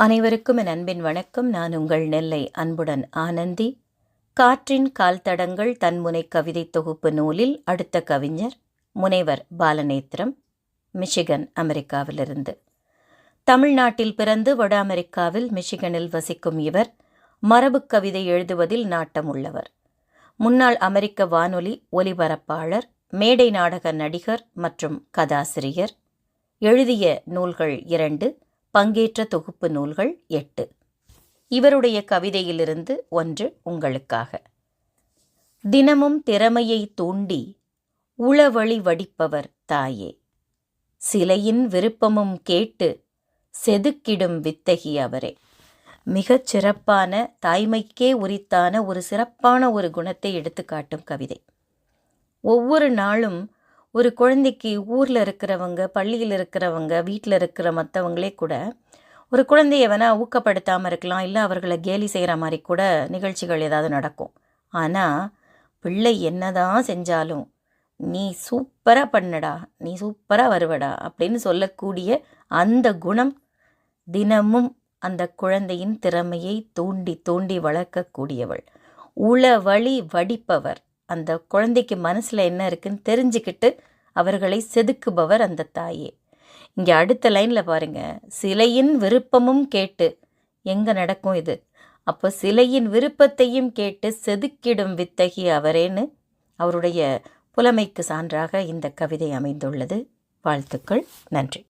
அனைவருக்கும் என் அன்பின் வணக்கம். நான் உங்கள் நெல்லை அன்புடன் ஆனந்தி. காற்றின் கால்தடங்கள் தன்முனை கவிதை தொகுப்பு நூலில் அடுத்த கவிஞர் முனைவர் பாலநேத்திரம், மிஷிகன், அமெரிக்காவிலிருந்து. தமிழ்நாட்டில் பிறந்து வட அமெரிக்காவில் மிஷிகனில் வசிக்கும் இவர் மரபுக் கவிதை எழுதுவதில் நாட்டம் உள்ளவர். முன்னாள் அமெரிக்க வானொலி ஒலிபரப்பாளர், மேடை நாடக நடிகர் மற்றும் கதாசிரியர். எழுதிய நூல்கள் 2, பங்கேற்ற தொகுப்பு நூல்கள் 8. இவருடைய கவிதையிலிருந்து ஒன்று உங்களுக்காக. தினமும் திறமையை தூண்டி உளவழி வடிப்பவர் தாயே, சிலையின் விருப்பமும் கேட்டு செதுக்கிடும் வித்தகி அவரே. மிகச் சிறப்பான, தாய்மைக்கே உரித்தான ஒரு சிறப்பான ஒரு குணத்தை எடுத்துக்காட்டும் கவிதை. ஒவ்வொரு நாளும் ஒரு குழந்தைக்கு ஊரில் இருக்கிறவங்க, பள்ளியில் இருக்கிறவங்க, வீட்டில் இருக்கிற மற்றவங்களே கூட ஒரு குழந்தைய வேணால் ஊக்கப்படுத்தாமல் இருக்கலாம், இல்லை அவர்களை கேலி செய்கிற மாதிரி கூட நிகழ்ச்சிகள் ஏதாவது நடக்கும். ஆனால் பிள்ளை என்னதான் செஞ்சாலும் நீ சூப்பராக பண்ணடா, நீ சூப்பராக வருவடா அப்படின்னு சொல்லக்கூடிய அந்த குணம் தினமும் அந்த குழந்தையின் திறமையை தூண்டி தூண்டி வளர்க்கக்கூடியவள். உளவழி வடிப்பவர். அந்த குழந்தைக்கு மனசில் என்ன இருக்குன்னு தெரிஞ்சுக்கிட்டு அவர்களை செதுக்குபவர் அந்த தாயே. இங்கே அடுத்த லைனில் பாருங்கள், சிலையின் விருப்பமும் கேட்டு. எங்கே நடக்கும் இது? அப்போ சிலையின் விருப்பத்தையும் கேட்டு செதுக்கிடும் வித்தகி அவரேன்னு அவருடைய புலமைக்கு சான்றாக இந்த கவிதை அமைந்துள்ளது. வாழ்த்துக்கள். நன்றி.